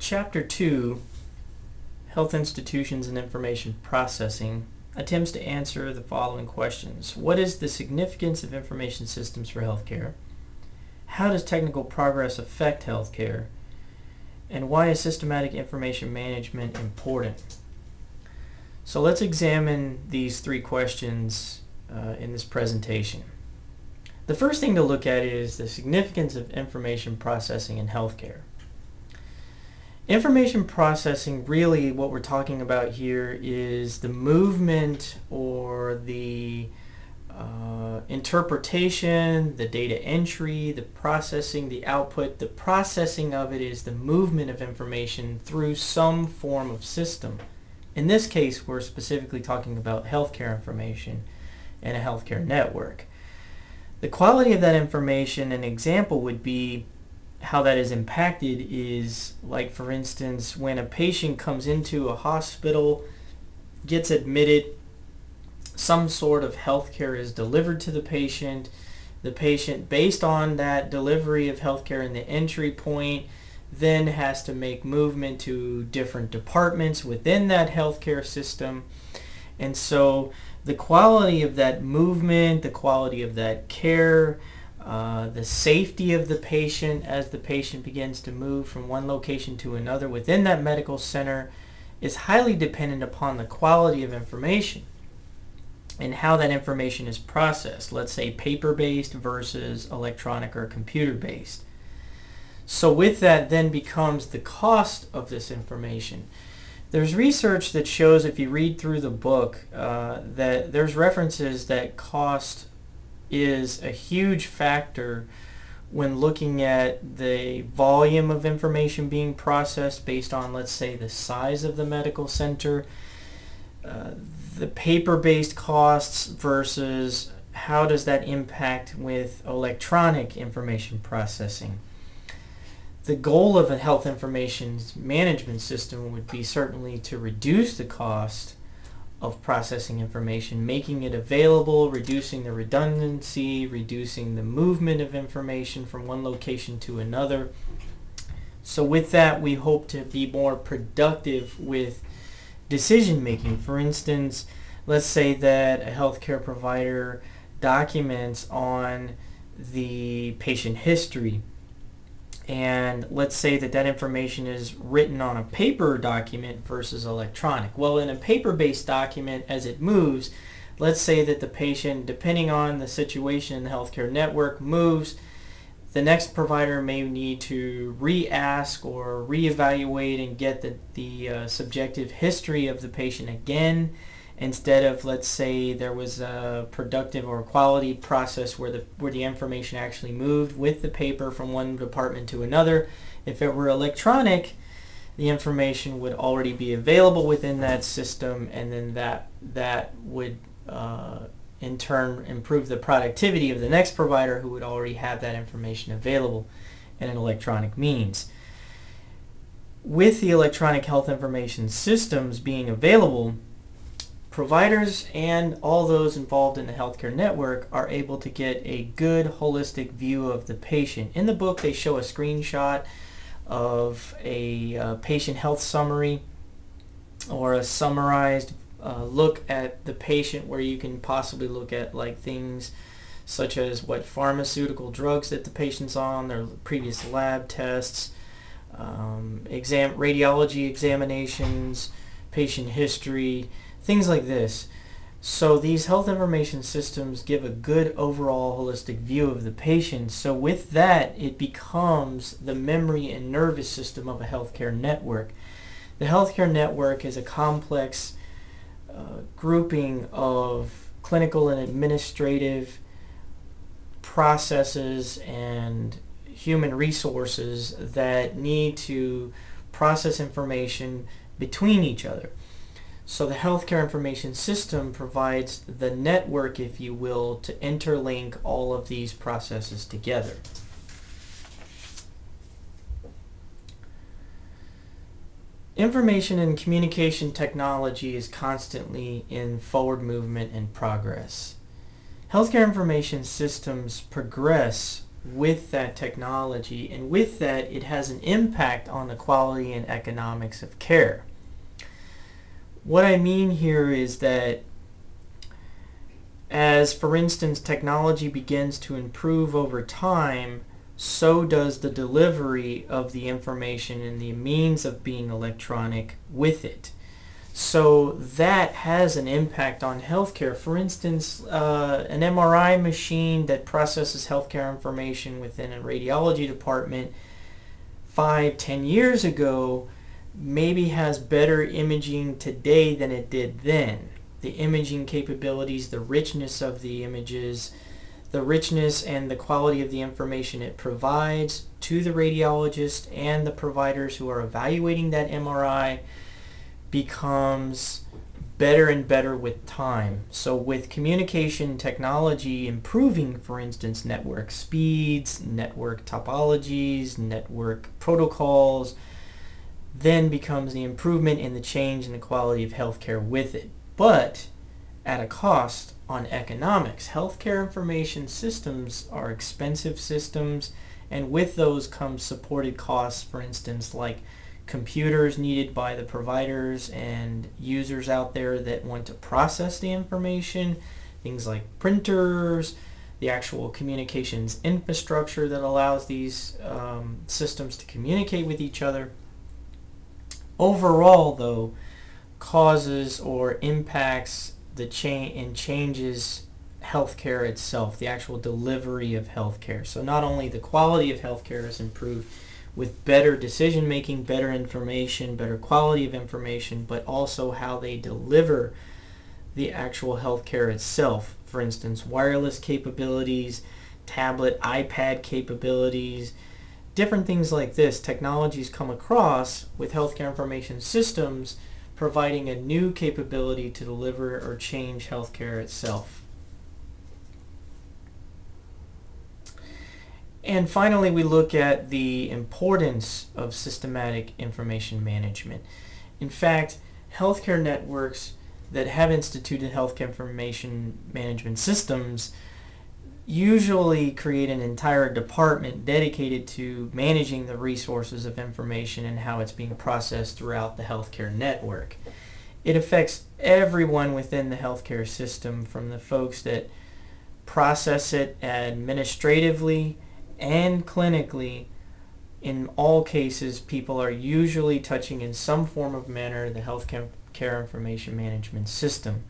Chapter 2, Health Institutions and Information Processing, attempts to answer the following questions. What is the significance of information systems for healthcare? How does technical progress affect healthcare? And why is systematic information management important? So let's examine these three questions in this presentation. The first thing to look at is the significance of information processing in healthcare. Information processing, really what we're talking about here is the movement or the interpretation, the data entry, the processing, the output. The processing of it is the movement of information through some form of system. In this case, we're specifically talking about healthcare information and a healthcare network. The quality of that information, an example would be how that is impacted is, like, for instance, when a patient comes into a hospital, gets admitted, some sort of healthcare is delivered to the patient. The patient, based on that delivery of healthcare in the entry point, then has to make movement to different departments within that healthcare system. And so the quality of that movement, the quality of that care, the safety of the patient as the patient begins to move from one location to another within that medical center is highly dependent upon the quality of information and how that information is processed. Let's say paper-based versus electronic or computer-based. So with that then becomes the cost of this information. There's research that shows, if you read through the book, that there's references that cost is a huge factor when looking at the volume of information being processed based on, let's say, the size of the medical center, the paper-based costs versus how does that impact with electronic information processing. The goal of a health information management system would be certainly to reduce the cost of processing information, making it available, reducing the redundancy, reducing the movement of information from one location to another. So with that, we hope to be more productive with decision making. For instance, let's say that a healthcare provider documents on the patient history, and let's say that that information is written on a paper document versus electronic. Well, in a paper-based document, as it moves, let's say that the patient, depending on the situation in the healthcare network, moves, the next provider may need to re-ask or re-evaluate and get the subjective history of the patient again, instead of, let's say, there was a productive or quality process where the information actually moved with the paper from one department to another. If it were electronic, the information would already be available within that system, and then that would in turn improve the productivity of the next provider who would already have that information available in an electronic means. With the electronic health information systems being available, providers and all those involved in the healthcare network are able to get a good holistic view of the patient. In the book, they show a screenshot of a patient health summary or a summarized look at the patient, where you can possibly look at like things such as what pharmaceutical drugs that the patient's on, their previous lab tests, radiology examinations, patient history, things like this. So these health information systems give a good overall holistic view of the patient. So with that, it becomes the memory and nervous system of a healthcare network. The healthcare network is a complex grouping of clinical and administrative processes and human resources that need to process information between each other. So the healthcare information system provides the network, if you will, to interlink all of these processes together. Information and communication technology is constantly in forward movement and progress. Healthcare information systems progress with that technology, and with that it has an impact on the quality and economics of care. What I mean here is that as, for instance, technology begins to improve over time, so does the delivery of the information and the means of being electronic with it. So that has an impact on healthcare. For instance, an MRI machine that processes healthcare information within a radiology department 5-10 years ago maybe has better imaging today than it did then. The imaging capabilities, the richness of the images, the richness and the quality of the information it provides to the radiologist and the providers who are evaluating that MRI becomes better and better with time. So with communication technology improving, for instance, network speeds, network topologies, network protocols, then becomes the improvement in the change in the quality of healthcare with it. But at a cost on economics. Healthcare information systems are expensive systems, and with those comes supported costs, for instance, like computers needed by the providers and users out there that want to process the information, things like printers, the actual communications infrastructure that allows these systems to communicate with each other. Overall, though, causes or impacts the changes healthcare itself, the actual delivery of healthcare. So not only the quality of healthcare is improved with better decision making, better information, better quality of information, but also how they deliver the actual healthcare itself. For instance, wireless capabilities, tablet, iPad capabilities, different things like this. Technologies come across with healthcare information systems providing a new capability to deliver or change healthcare itself. And finally, we look at the importance of systematic information management. In fact, healthcare networks that have instituted healthcare information management systems usually create an entire department dedicated to managing the resources of information and how it's being processed throughout the healthcare network. It affects everyone within the healthcare system, from the folks that process it administratively and clinically. In all cases, people are usually touching in some form of manner the healthcare information management system.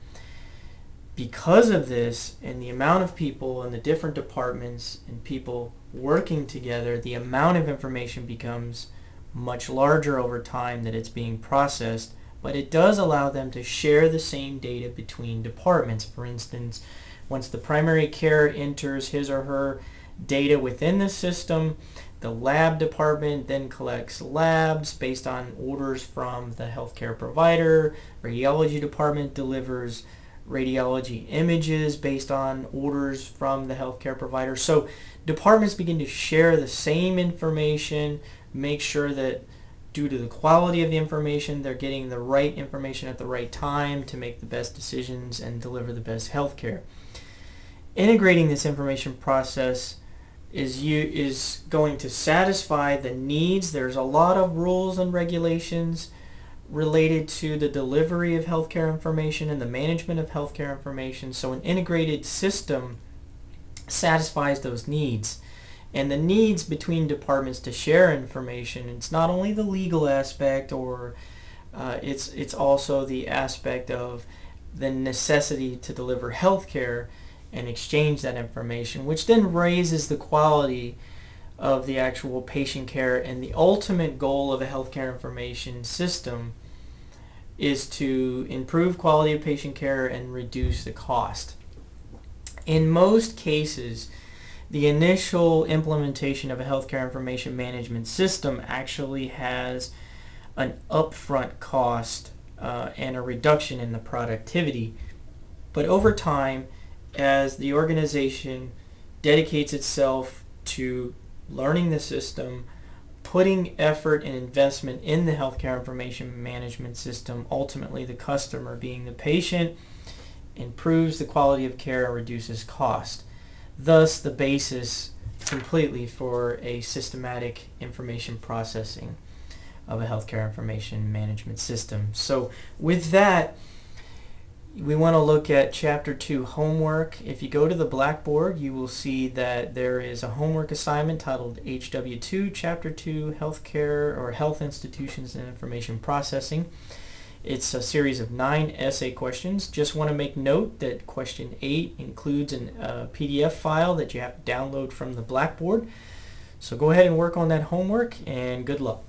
Because of this and the amount of people in the different departments and people working together, the amount of information becomes much larger over time that it's being processed, but it does allow them to share the same data between departments. For instance, once the primary care enters his or her data within the system, the lab department then collects labs based on orders from the healthcare provider. Radiology department delivers radiology images based on orders from the healthcare provider. So departments begin to share the same information, make sure that due to the quality of the information, they're getting the right information at the right time to make the best decisions and deliver the best healthcare. Integrating this information process is going to satisfy the needs. There's a lot of rules and regulations related to the delivery of healthcare information and the management of healthcare information. So an integrated system satisfies those needs. And the needs between departments to share information, it's not only the legal aspect, or it's also the aspect of the necessity to deliver healthcare and exchange that information, which then raises the quality of the actual patient care. And the ultimate goal of a healthcare information system is to improve quality of patient care and reduce the cost. In most cases, the initial implementation of a healthcare information management system actually has an upfront cost and a reduction in the productivity. But over time, as the organization dedicates itself to learning the system, putting effort and investment in the healthcare information management system, ultimately the customer, being the patient, improves the quality of care and reduces cost. Thus, the basis completely for a systematic information processing of a healthcare information management system. So with that, we want to look at Chapter 2 homework. If you go to the Blackboard, you will see that there is a homework assignment titled HW2, Chapter 2, Healthcare or Health Institutions and Information Processing. It's a series of 9 essay questions. Just want to make note that question 8 includes a PDF file that you have to download from the Blackboard. So go ahead and work on that homework, and good luck.